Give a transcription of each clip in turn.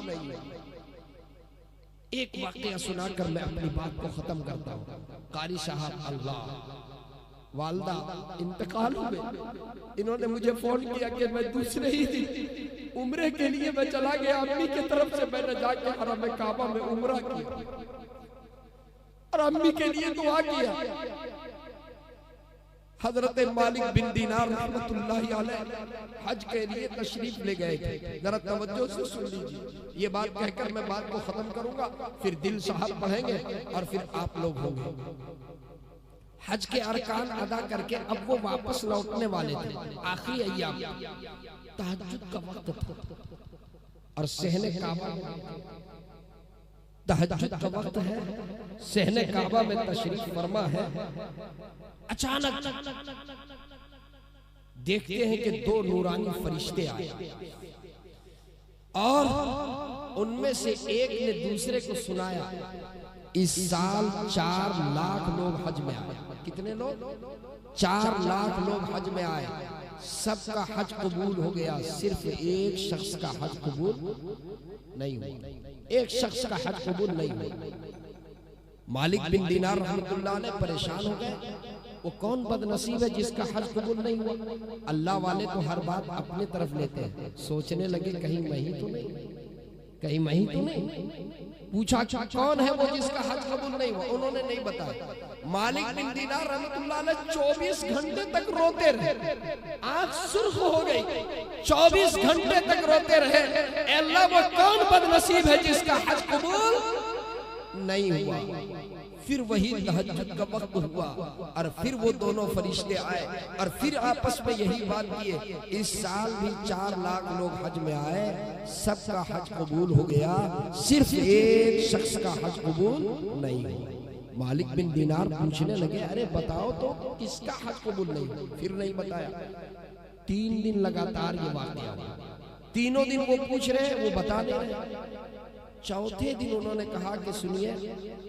नहीं है। एक वाकया सुनाकर मैं अपनी बात को खत्म करता हूँ। कारी साहब अल्लाह वालदा इंतकाल हो गए। इन्होंने मुझे फोन किया कि मैं दूसरे ही दिन उम्रे के लिए मैं चला गया। अम्मी की तरफ से मैंने जाके हरम काबा में उम्रा किया और अम्मी के लिए दुआ किया। हजरत मालिक बिन दीनार रहमतुल्लाहि अलैह हज के लिए तशरीफ ले गए थे। जरा तवज्जो से सुन लीजिए, ये बात कहकर मैं बात को खत्म करूंगा, फिर दिल साहब पढ़ेंगे और फिर आप लोग होंगे। हज के अरकान अदा करके अब वो वापस लौटने वाले थे। आखिरी अय्याम तहज्जुद का वक्त था और सहने काबा तहज्जुद का वक्त है। सहने काबा में तशरीफ फरमा है। अचानक देखते हैं कि दो नूरानी फरिश्ते आए और उनमें से एक ने दूसरे को सुनाया, इस साल 4 लाख लोग हज में आए। कितने लोग? 4 लाख लोग हज में आए। सबका हज कबूल हो गया, सिर्फ एक शख्स का हज कबूल नहीं हुआ। एक शख्स का हज कबूल नहीं हुआ। मालिक बिन दीनार रहमतुल्लाह ने परेशान हो गए। वो कौन बदनसीब है जिसका हज कबूल नहीं हुआ? अल्लाह वाले तो हर बात अपने तरफ लेते हैं। सोचने लगे कहीं मैं ही तो नहीं, कहीं मैं ही तो नहीं। पूछा कौन है वो जिसका हज कबूल नहीं हुआ? उन्होंने नहीं बताया। मालिक बिन दीनार रहमतुल्लाह अलैह 24 घंटे तक रोते रहे, आंख सुर्ख हो गई। 24 घंटे तक रोते रहे, अल्लाह वो कौन बदनसीब है जिसका हज कबूल नहीं हुआ। फिर वही तहज्जुद का वक्त हुआ और फिर वो दोनों फरिश्ते आए और फिर आपस में यही बात किए, इस साल भी 4 लाख लोग हज में आए, सबका हज कबूल हो गया, सिर्फ एक शख्स का हज कबूल नहीं हुआ। मालिक बिन दीनार पूछने लगे, अरे बताओ तो किसका हज कबूल नहीं हुआ? फिर नहीं बताया। 3 दिन लगातार ये वाकया हुआ। तीनों दिन वो पूछ रहे, वो बता नहीं रहे। चौथे दिन उन्होंने कहा कि सुनिए,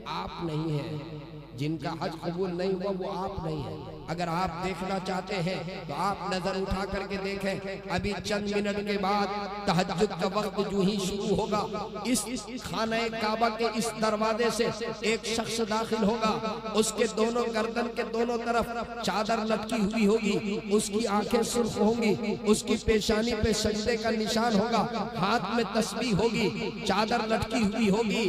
आप नहीं हैं जिनका हज कबूल नहीं हुआ, वो आप नहीं हैं। अगर आप देखना चाहते हैं तो आप नजर उठा करके देखें। अभी चंद मिनट के बाद तहज्जुद का वक्त जो ही शुरू होगा, इस खाने काबा के इस दरवाजे से एक शख्स दाखिल होगा। उसके दोनों गर्दन के दोनों तरफ चादर लटकी हुई होगी, उसकी आंखें सुर्ख होंगी, उसकी पेशानी पे सजदे का निशान होगा, हाथ में तस्बीह होगी, चादर लटकी हुई होगी।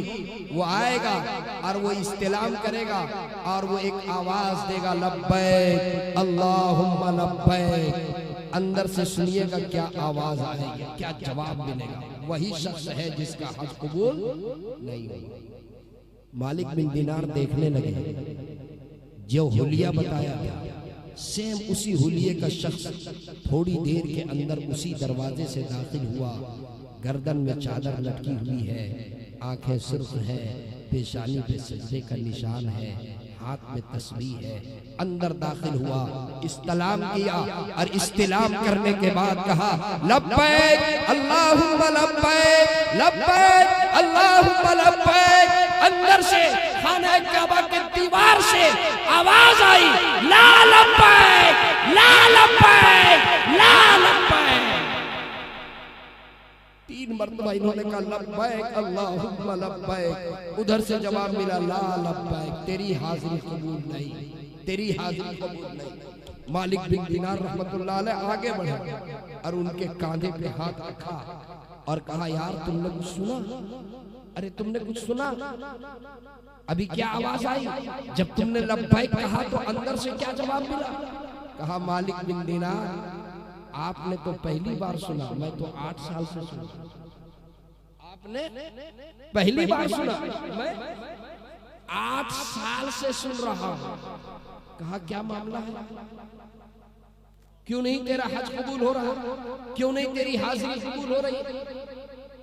वो आएगा और वो इस्तिलाम करेगा और वो एक आवाज देगा, लब्बैक अल्लाहुम्मा लब्बैक। अंदर से सुनिएगा क्या आवाज आएगी, क्या जवाब मिलेगा। वही शख्स है जिसका हज कबूल नहीं हुआ। मालिक बिन दीनार देखने लगे, जो हुलिया बताया गया सेम उसी हुलिये का शख्स थोड़ी देर के अंदर उसी दरवाजे से दाखिल हुआ। गर्दन में चादर लटकी हुई है, आंखें सुर्ख है, पेशानी पे सजदे का निशान है, हाथ में तस्बीह है। अंदर दाखिल हुआ, इस्तिलाम किया और इस्तिलाम करने के बाद कहा, लब्बैक अल्लाहुम्मा लब्बैक, लब्बैक अल्लाहुम्मा लब्बैक। अंदर से खाना काबा के दीवार से आवाज आई, ला लब्बैक, ला लब्बैक, ला लब्बैक। 3 मरतबा इन्होंने कहा, लब्बैक अल्लाहुम्मा लब्बैक। उधर से जवाब मिला, ला लब्बैक, तेरी हाजिरी कबूल नहीं, तेरी हाजिरी कबूल नहीं। मालिक बिन दीनार रहमतुल्लाह अलैह आगे बढ़े और उनके कांधे पे हाथ रखा और कहा, यार तुमने कुछ सुना? अरे तुमने कुछ सुना? अभी क्या आवाज आई? जब तुमने लब्बैक कहा तो अंदर से क्या जवाब मिला? कहा, मालिक बिन दीनार आपने तो पहली बार सुना, मैं तो 8 साल से सुना। आपने पहली बार सुना, मैं 8 साल से सुन रहा हूं। कहा, क्या मामला है? क्यों नहीं तेरा हज कबूल हो रहा? क्यों नहीं तेरी हाजिरी कबूल हो रही?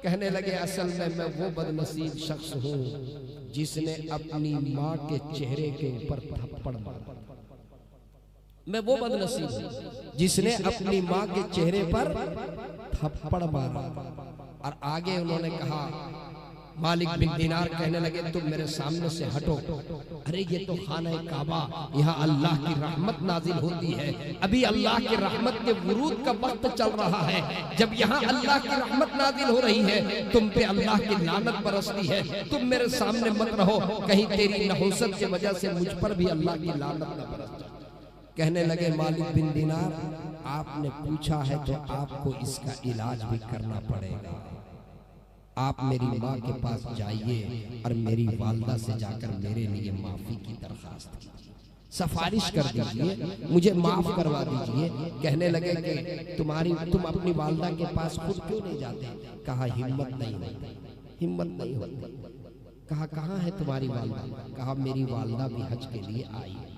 कहने लगे, असल में मैं वो बदनसीब शख्स हूँ जिसने अपनी माँ के चेहरे के ऊपर थप्पड़ मारा। मैं वो बदनसीब हूँ जिसने अपनी माँ के चेहरे पर थप्पड़ मारा। और आगे उन्होंने कहा, मालिक बिन दीनार कहने लगे तुम मेरे सामने से हटो। अरे ये तो खाना काबा, यहाँ अल्लाह की रहमत नाजिल होती है। अभी अल्लाह की रहमत के वुरूद का वक्त चल रहा है। जब यहाँ अल्लाह की रहमत नाजिल हो रही है, तुम पे अल्लाह की लानत बरसती है। तुम मेरे सामने मत रहो, कहीं तेरी नहुसत की वजह से मुझ पर भी अल्लाह की लानत न बरस जाए। कहने लगे मालिक बिन दीनार, आपने पूछा है तो आपको इसका इलाज भी करना पड़ेगा। आप मेरी माँ के पास जाइए और मेरी वालदा से जाकर मेरे लिए माफी की दरखास्त कीजिए, सिफारिश कर दीजिए, मुझे माफ करवा दीजिए। कहने लगे कि तुम अपनी वालदा के पास खुद क्यों नहीं जाते? कहा हिम्मत नहीं होती, हिम्मत नहीं होती। कहा कहाँ है तुम्हारी वालदा? कहा मेरी वालदा भी हज के लिए आई है,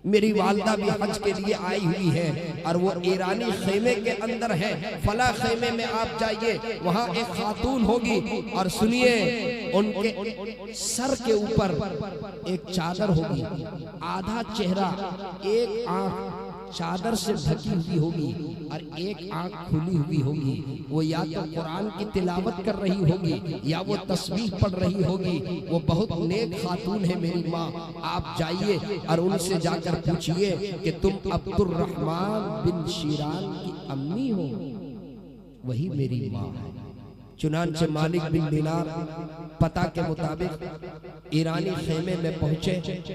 मेरी वालदा भी हज के लिए आई हुई है और वो ईरानी खेमे के अंदर है। फला खेमे में आप जाइए, वहाँ एक खातून होगी और सुनिए, उनके सर के ऊपर एक चादर होगी, आधा चेहरा, एक आंख चादर से ढकी हुई होगी और एक आंख खुली हुई होगी। वो या तो कुरान की तिलावत कर रही होगी या वो तस्बीह पढ़ रही होगी। वो बहुत नेक खातून है मेरी माँ। आप जाइए और उनसे जाकर पूछिए कि तुम अब्दुर्रहमान बिन शीरान की अम्मी हो, वही मेरी माँ है। चुनांचे मालिक बिन दीनार पता के मुताबिक ईरानी खेमे में पहुंचे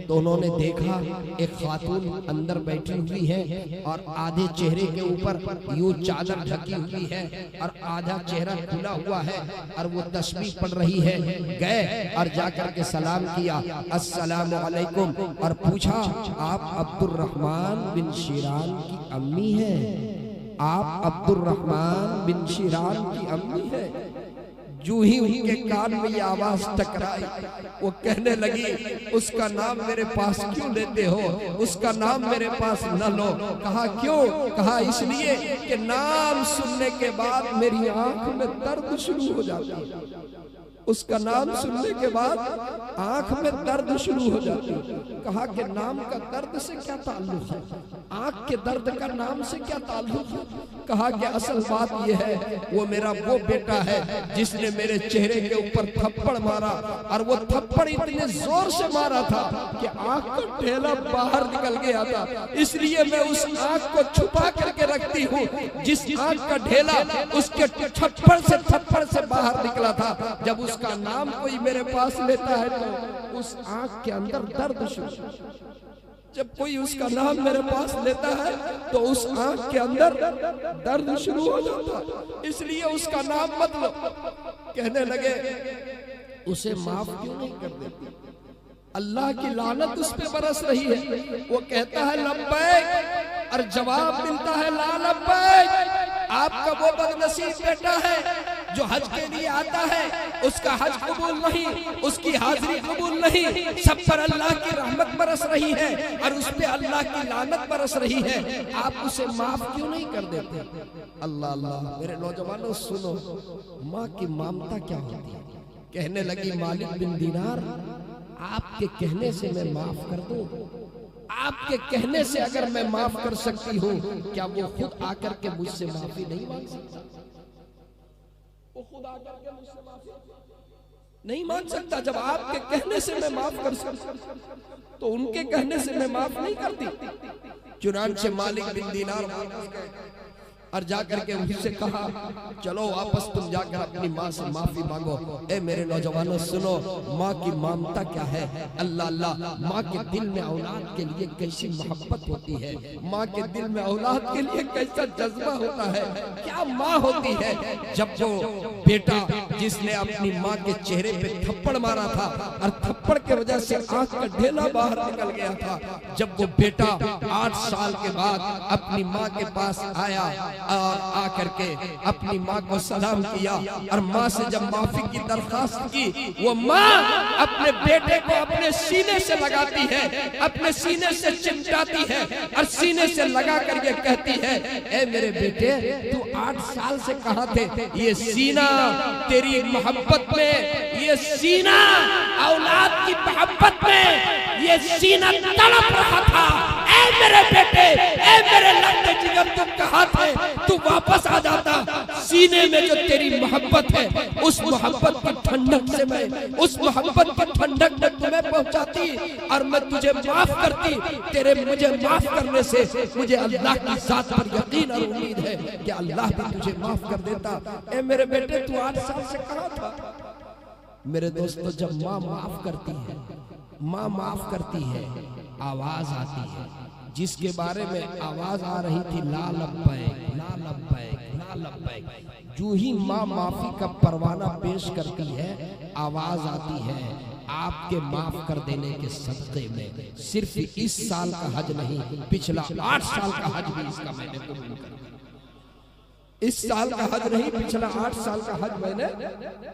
तो उन्होंने देखा एक खातून अंदर बैठी हुई है और आधे चेहरे के ऊपर यूं चादर ढकी हुई है और आधा चेहरा खुला हुआ है और वो तस्बीह पढ़ रही है। गए और जाकर के सलाम किया, अस्सलामु अलैकुम, और पूछा आप अब्दुर्रहमान बिन शीरान की अम्मी है? आप अब्दुर्रहमान बिन शीरान की अम्मी है? जो ही उनके कान में ये आवाज टकराई, वो कहने लगी उसका नाम मेरे पास क्यों लेते हो? उसका नाम मेरे पास न लो। कहा क्यों? कहा इसलिए कि नाम सुनने के बाद मेरी आंख में दर्द शुरू हो जाता है। उसका नाम सुनने के बाद आंख में दर्द शुरू हो जाती है। कहा कि नाम का दर्द से क्या ताल्लुक है? आंख के दर्द का नाम से क्या ताल्लुक है? कहा कि असल बात यह है, वो मेरा वो बेटा है जिसने मेरे चेहरे के ऊपर थप्पड़ मारा और वो थप्पड़ इतने जोर से मारा था कि आंख का ढेला बाहर निकल गया था। इसलिए मैं उस आंख को छुपा करके रखती हूँ। जिस आंख का ढेला उसके थप्पड़ से बाहर निकला था, जब उसका नाम कोई मेरे पास लेता है तो उस आंख के अंदर दर्द शुरू। जब कोई उसका नाम मेरे पास लेता है तो उस आंख के अंदर दर्द शुरू हो जाता है, इसलिए उसका नाम मत लो। कहने लगे उसे माफ क्यों नहीं कर देती? अल्लाह की लानत उस पे बरस रही है। वो कहता है लब्बैक और जवाब मिलता है ला लब्बैक। आपका वो बदनसीब बेटा है जो हज के लिए आता है, उसका हज कबूल नहीं, उसकी हाजिरी कबूल नहीं, सब पर अल्लाह की रहमत बरस रही है और उस पे अल्लाह की लानत बरस रही है। आप उसे माफ क्यों नहीं कर देते? अल्लाह अल्लाह, मेरे नौजवानों सुनो, माँ की ममता क्या होती है? कहने लगी मालिक बिन दीनार, आपके कहने से मैं माफ कर दूं? आपके कहने से अगर मैं माफ कर सकती हूँ, क्या वो खुद आकर के मुझसे माफी नहीं मांग सकता? वो खुद आकर के मुझसे माफी नहीं मांग सकता। जब आपके कहने से मैं माफ कर सकता तो उनके कहने से मैं माफ नहीं करती। चुनांचे मालिक बिन दीनार और जाकर के उनसे कहा चलो वापस तुम जाकर अपनी माँ से माफी मांगो। ए मेरे नौजवानों सुनो, माँ की ममता क्या है? अल्लाह अल्लाह, माँ के दिल में औलाद के लिए कैसी मोहब्बत होती है, माँ के दिल में औलाद के लिए कैसा जज्बा होता है। क्या माँ होती है जब जो बेटा जिसने अपनी माँ के चेहरे पे थप्पड़ मारा था और थप्पड़ के वजह से आंख का ढेला बाहर निकल गया था, जब वो बेटा 8 साल के बाद अपनी माँ के पास आया और आकर के अपनी माँ को सलाम किया और माँ से जब माफी की दरखास्त की, वो माँ अपने बेटे को अपने सीने से लगाती है, अपने सीने से चिमटाती है और सीने से लगा कर ये कहती है, ए मेरे बेटे तू 8 साल से कहाँ थे? ये सीना तेरी मोहब्बत में, ये सीना औलाद की मोहब्बत में ये सीना तड़प रहा था, ऐ मेरे बेटे, ऐ मेरे लड़के जिगर, तुम कहाँ थे? तू वापस आ जाता। सीने में जो तेरी मोहब्बत है, उस मोहब्बत की ठंडक से मैं, उस मोहब्बत की ठंडक में तुम्हें पहुंचाती और मैं तुझे माफ करती। तेरे मुझे माफ करने से मुझे अल्लाह की जात पर यकीन और उम्मीद है कि अल्लाह भी तुझे माफ कर देता। ए मेरे बेटे, तू 8 साल से कहाँ था? मेरे दोस्तों, जब माँ माफ करती है, माँ माफ करती है, आवाज आती है, जिसके बारे में आवाज आ रही थी ला लब्बैक, ला लब्बैक, ला लब्बैक, जो ही माँ माफी का परवाना पेश करती है, आवाज आती है आपके माफ कर देने के सदक़े में सिर्फ इस साल का हज नहीं, पिछला 8 साल का हज भी इसका मैंने कबूल कर लिया। इस साल का हज नहीं, पिछला 8 साल का हज मैंने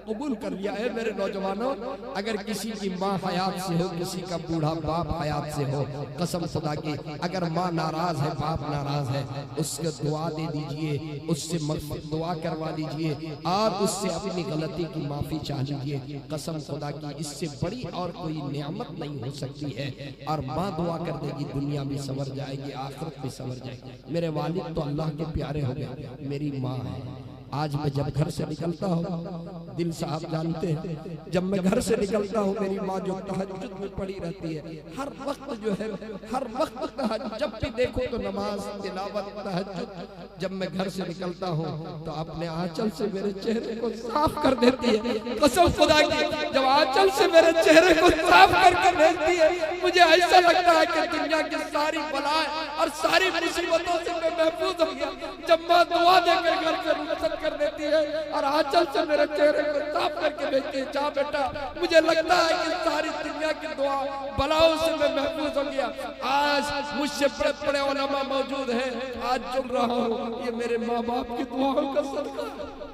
कबूल कर लिया है। मेरे नौजवानों, अगर किसी की माँ हयात से हो, किसी का बूढ़ा बाप हयात से हो, कसम खुदा की, अगर माँ नाराज है, बाप नाराज है, उसको दुआ दे दीजिए, उससे दुआ करवा लीजिए और उससे अपनी गलती की माफी चाह लीजिए। कसम खुदा की, इससे बड़ी और कोई नियामत नहीं हो सकती है। और माँ दुआ कर देगी, दुनिया भी संवर जाएगी, आखिरत भी संवर जाएगी। मेरे वालिद तो अल्लाह के प्यारे हो गए, मेरी माँ है। आज मैं जब घर से निकलता हूँ, दिल साहब जानते हैं, जब मैं घर से निकलता हूँ, मेरी माँ जो तहज्जुद में पड़ी रहती है, हर वक्त जो है, हर वक्त तहज्जुद, जब भी देखो तो नमाज, तिलावत, तहज्जुद। जब मैं घर से निकलता हूँ तो अपने आंचल से मेरे चेहरे को साफ कर देती है। कसम खुदा की, जब आंचल से मेरे चेहरे को साफ करके भेजती है, मुझे ऐसा लगता है कि दुनिया की सारी बलाएं और सारी मुसीबतों से मैं महफूज हो गया। जब माँ दुआ देकर घर से रुखसत कर देती है और आंचल से मेरे चेहरे को साफ करके भेजती है, जा बेटा, मुझे लगता है कि सारी दुनिया की दुआ बलाओं से मैं महफूज हो गया। आज मुझसे बड़े बड़े उलमा मौजूद हैं, आज जुड़ रहा हूँ, ये मेरे माँ बाप की दुआओं का सदका है,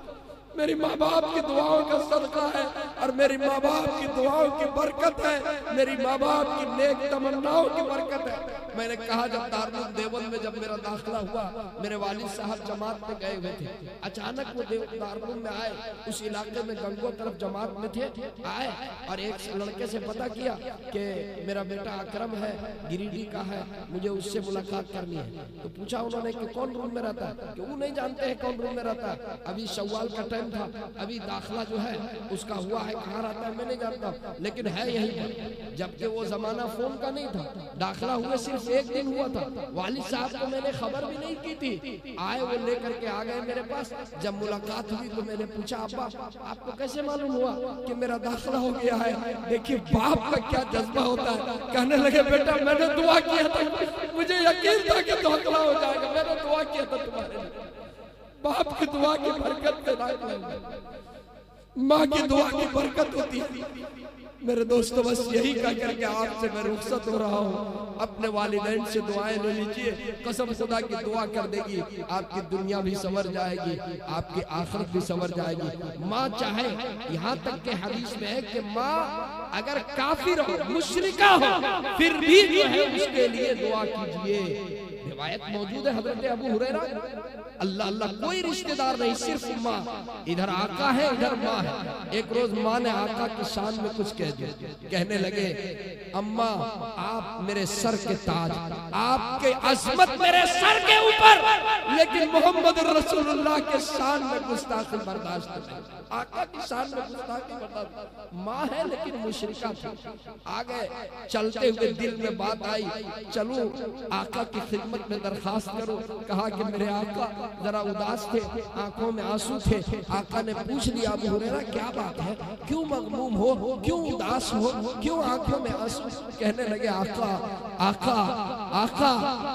मेरी माँ बाप की दुआओं का सदका है और मेरी माँ बाप की दुआओं की बरकत है, मेरी माँ बाप की नेक तमन्नाओं की बरकत है। मैंने कहा, जब दारुल देवबंद में जब मेरा दाखिला हुआ, मेरे वालिद साहब जमात में गए हुए थे, अचानक वो दारुल में आए, उस इलाके में गंगो तरफ जमात में थे, आए और एक लड़के से पता किया कि मेरा बेटा अकरम है, गिरिडीह का है, मुझे उससे मुलाकात करनी है। तो पूछा उन्होंने कि कौन रूम में रहता है, कि वो नहीं जानते हैं कौन रूम में रहता है, अभी शव्वाल का टाइम था, अभी दाखिला जो है उसका हुआ है, कहाँ रहता है मैं नहीं जानता, लेकिन है यहीं पर। जबकि वो जमाना फोन का नहीं था, दाखिला हुए सिर्फ 1 दिन हुआ था। वालिद साहब को मैंने खबर भी नहीं की थी, आए वो लेकर के आ गए मेरे पास। जब मुलाकात हुई तो मैंने पूछा, अब्बा आपको कैसे मालूम हुआ कि मेरा दाखिला हो गया है? देखिए बाप का क्या जज्बा होता है। कहने लगे, बेटा मैंने दुआ किया था, मुझे यकीन था कि दाखिला हो जाएगा, मैंने दुआ किया था तुम्हारे लिए। बाप की दुआ की बरकत से माँ की दुआ की बरकत होती है। मेरे दोस्तों, बस यही कह करके आपसे मैं रुखसत हो रहा हूँ। अपने वालिदैन से दुआएं ले लीजिए, कसम खुदा की दुआ कर देगी, आपकी दुनिया भी संवर जाएगी, आपकी आखिरत भी संवर जाएगी। माँ चाहे, यहाँ तक के हदीस में है कि माँ अगर काफिर हो, मुशरिका हो, फिर भी जो है उसके लिए दुआ कीजिए। रिवायत मौजूद है हजरत अबू हुरैरा, अल्लाह अल्लाह, कोई रिश्तेदार नहीं, सिर्फ माँ। इधर आका है, इधर माँ है। एक रोज माँ ने आका की शान में कुछ कह दिया, कहने लगे, अम्मा आप मेरे सर के ताज, आपके अजमत मेरे सर के ऊपर, लेकिन मोहम्मद रसूलुल्लाह के शान में गुस्ताखी बर्दाश्त नहीं। आका की शान में गुस्ताखी बर्दाश्त, माँ है लेकिन मुशरिका थी। आगे चलते हुए दिल में बात आई, चलो आका की खिदमत में दरखास्त करो। कहा कि मेरे आका जरा उदास थे, आंखों में आंसू थे। आका ने पूछ लिया, अबू हुरैरा क्या बात है, क्यों मगमूम हो, क्यों उदास हो, क्यों आंखों में आंसू? कहने लगे, आका आका आका,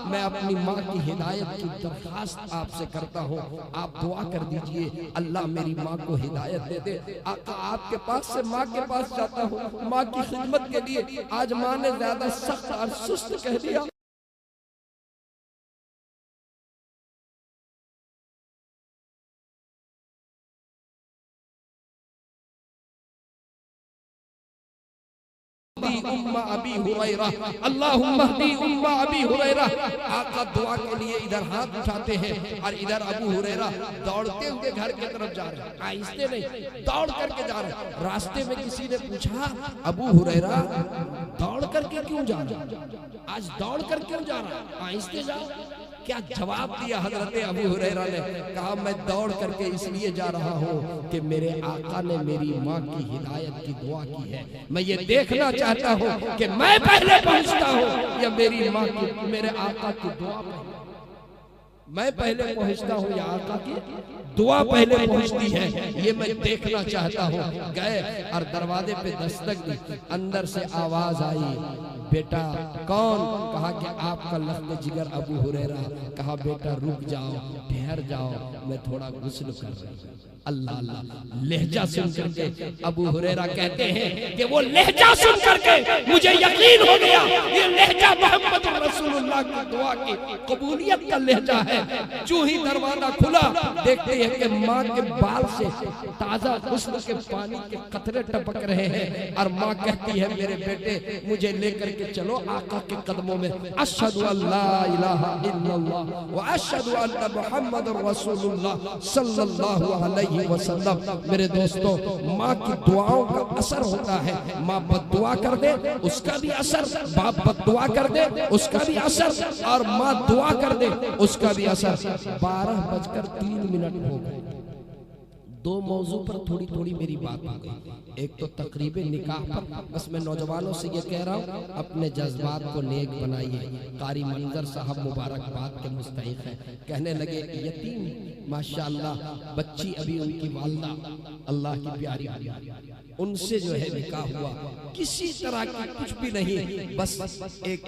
मैं अपनी माँ की हिदायत की दरखास्त आपसे करता हूँ, आप दुआ कर दीजिए, अल्लाह मेरी माँ को हिदायत दे दे। आका आपके पास से माँ के पास जाता हूँ माँ की खिदमत के लिए। आज माँ ने ज्यादा सख्त और सुस्त कह दिया। हदी उम्मा अबी हुरैरा, अल्लाहुम्मा हदी उम्मा अबी हुरैरा। आका दुआ के लिए इधर हाथ उठाते हैं और इधर अबू हुरैरा दौड़ते हुए घर की तरफ जा रहे हैं, आहिस्ते नहीं दौड़ करके जा रहे हैं। रास्ते में किसी ने पूछा, अबू हुरैरा दौड़ करके क्यों जा रहा है, आज दौड़ कर क्यों जा रहा है, आहिस्ते जाओ। क्या जवाब दिया हजरत अबू हुरैरा ने, कहा मैं दौड़ करके इसलिए जा रहा हूँ कि मेरे आका ने मेरी माँ की हिदायत की दुआ की है। मैं ये देखना चाहता हूँ कि मैं पहले पहुँचता हूँ या मेरी माँ की, मेरे आका की दुआ, मैं पहले पहुँचता हूँ या आका की दुआ पहले पहुँचती है, ये मैं देखना चाहता हूँ। गए और दरवाजे पे दस्तक दी, अंदर से आवाज आई, बेटा कौन? कहा कि आपका लख्त जिगर अबू हुरैरा। कहा बेटा रुक जाओ, ठहर जाओ, मैं थोड़ा गुस्ल कर रही हूँ। अल्लाह अल्लाह, लहजा सुन करके अबू हुरैरा कहते हैं कि वो लहजा सुन करके मुझे यकीन हो गया ये लहजा मोहम्मद रसूलुल्लाह की दुआ की कबूलियत का लहजा है। जो ही दरवाजा खुला, देखते हैं कि माँ के बाल से ताजा गुस्ल के पानी के कतरे टपक रहे हैं और माँ कहती है मेरे बेटे मुझे लेकर के चलो आका के कदमों में। अशहदु अल्ला इलाहा इल्लल्लाह व अशहदु अन्ना मुहम्मदुर रसूलुल्लाह सल्लल्लाहु अलैहि वसल्लम। मेरे दोस्तों, माँ की दुआओं का असर होता है। माँ बद्दुआ कर दे उसका भी असर, बाप बद्दुआ कर दे उसका भी असर, और माँ दुआ कर दे उसका भी असर। 12:03 हो गए। दो मौजू पर थोड़ी थोड़ी मेरी बात आ गई। एक तो तकरीबे निकाह पर, बस मैं नौजवानों से ये कह रहा हूँ अपने जज्बात को नेक बनाइए। कारी मंजर साहब मुबारकबाद के मुस्तहिक है। कहने लगे यतीम माशाअल्लाह बच्ची अभी उनकी वालदा अल्लाह की प्यारी, उनसे जो है निकाह हुआ, किसी तरह की कुछ भी नहीं, बस एक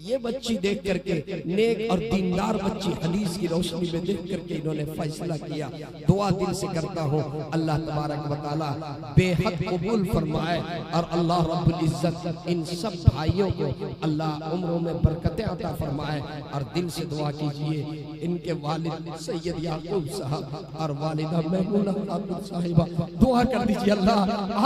ये बच्ची देख करके, नेक और दीनदार बच्ची हदीस की रोशनी में देख करके इन्होंने फैसला किया। दुआ दिल से करता हूँ अल्लाह तबारक व तआला बेहद कबूल फरमाए और अल्लाह रब्बुल इज्जत इन सब भाइयों को अल्लाह उम्रों में बरकतें अता फरमाए। और दिल से दुआ कीजिए इनके वालिद सैयद याकूब साहब और वालिदा महमूदा साहिबा, दुआ कर दीजिए अल्लाह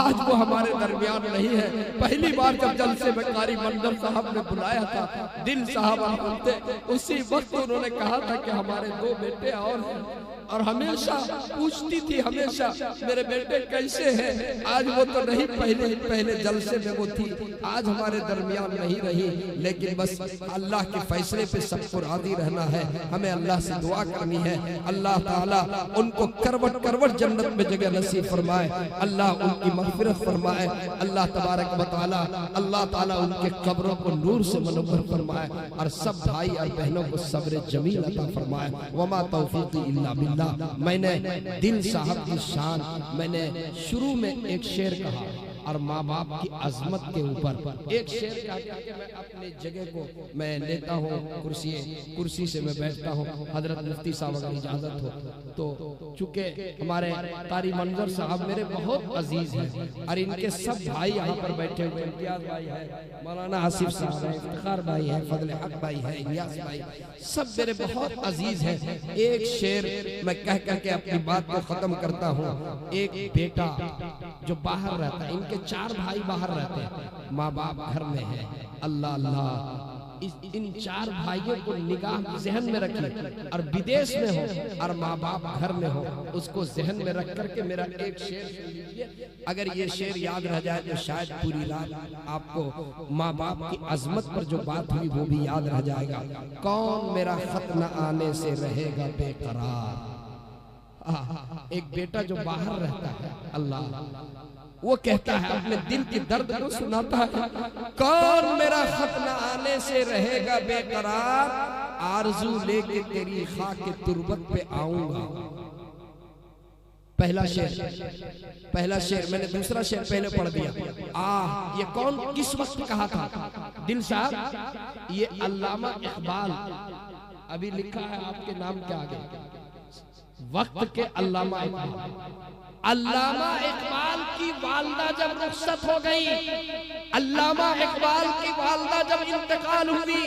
आज वो हमारे दरमियान नहीं है। पहली बार जब जलसे में कारी मंजर साहब ने बुलाया था, दिल साहब बोलते उसी वक्त उन्होंने कहा था कि हमारे 2 बेटे और हमेशा पूछती थी हमेशा मेरे बेटे कैसे हैं। आज वो तो नहीं, पहले जलसे में वो थी, आज हमारे दरमियान नहीं रही। लेकिन बस अल्लाह के फैसले पे सबको राजी रहना है। हमें अल्लाह से दुआ करनी है, अल्लाह ताला उनको करवट करवट जन्नत में जगह नसीब फरमाए, अल्लाह उनकी मग़फ़िरत फरमाए, अल्लाह तबारक व तआला अल्लाह ताला उनके कब्रों को नूर से मुनव्वर फरमाए और सब भाई और बहनों को सब्र जमील अता फरमाए। वमा तौफीक़ी इल्ला बिल्लाह। मैंने दिल साहब की शान, मैंने शुरू में एक शेर कहा और माँ बाप की अजमत के ऊपर एक शेर कहा कि मैं अपनी जगह को मैं लेता हूँ, कुर्सी से मैं बैठता हूँ। हजरत मुफ्ती साहब अगर इजाजत हो तो, चूंकि हमारे कारी मंजर साहब मेरे बहुत अजीज हैं और इनके सब भाई यहाँ पर बैठे हुए, इम्तियाज भाई है, मौलाना आसिफ साहब है, इफ्तिखार भाई है, फजल हक भाई है, इलियास भाई, सब मेरे बहुत अजीज हैं। एक शेर मैं कह करके अपनी बात को खत्म करता हूँ। एक बेटा जो बाहर रहता है, इनके 4 भाई बाहर रहते हैं, माँ बाप घर में है। अल्लाह अल्लाह इन 4 भाइयों को निगाह जहन में रखिए और विदेश में हो और माँ बाप घर में हो, उसको जहन में रख करके मेरा एक शेर सुन लीजिए। अगर ये शेर याद रह जाए तो शायद पूरी रात आपको माँ बाप की अजमत पर जो बात हुई वो भी याद रह जाएगा। कौन मेरा खत न आने से रहेगा बेकरार। एक बेटा जो बाहर रहता है, अल्लाह वो कहता है, अपने दिल की दर्द को सुनाता है, कौन मेरा खत न आने से रहेगा बेकरार, आरज़ू लेके तेरी खाक तुरबत पे आऊंगा। पहला शेर मैंने दूसरा शेर पहले पढ़ दिया। ये कौन किस वक्त कहा था दिल साहब? ये अल्लामा इकबाल, अभी लिखा है आपके नाम के आगे, वक्त के अल्लामा इकबाल। अल्लामा इकबाल की वालदा जब रुखसत हो गई, अल्लामा इकबाल की वालदा जब इंतकाल हुई,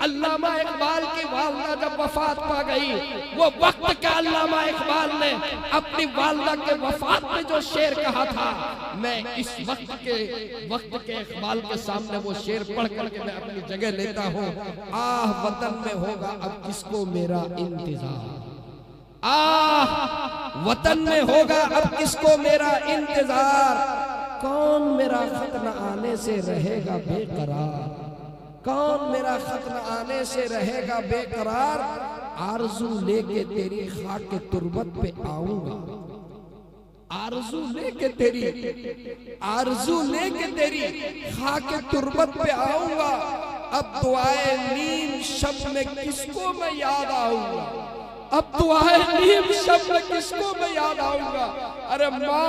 अल्लामा इकबाल की वालदा जब वफात पा गई, वो वक्त का अल्लामा इकबाल ने अपनी वालदा के वफात में जो शेर कहा था, मैं इस वक्त के इकबाल के सामने वो शेर पढ़ करके मैं अपनी जगह लेता हूँ। आह वतन में होगा अब किसको मेरा इंतजार, आह वतन में होगा अब किसको मेरा इंतजार, कौन मेरा खत न आने से रहेगा बेकरार, कौन मेरा खत न आने से रहेगा बेकरार, आरज़ू लेके तेरी खाक के तुरबत पे आऊंगा, आरज़ू लेके तेरी खाक के तुरबत पे आऊंगा, अब दुआए नीम शब में किसको मैं याद आऊंगा, अब दुआए नीम शब में किसको मैं याद आऊंगा। अरे माँ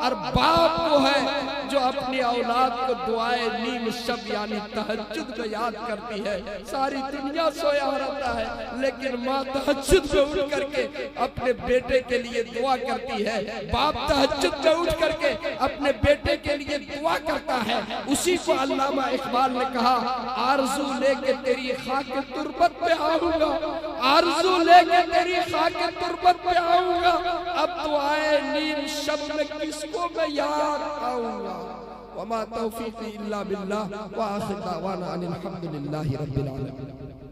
और बाप वो है जो अपनी औलाद को दुआए नीम शब यानी तहज्जुद में याद करती है। सारी दुनिया सोया रहता है लेकिन माँ तहज्जुद में उठ करके अपने बेटे के लिए दुआ करती है, बाप तहज्जुद में उठ करके अपने बेटे के लिए दुआ करता है। उसी को अल्लामा इकबाल ने कहा, आरज़ू लेके तेरी खाक तुरबत पे आऊंगा, आरज़ू लेके तेरी खाक तुरबत पे आऊंगा, अब दुआए नीम शब में किसको मैं याद आऊंगा। वमा तौफीक़ी इल्ला बिल्लाह व आखिर दावाना अनिल हम्दुलिल्लाहि रब्बिल आलमीन।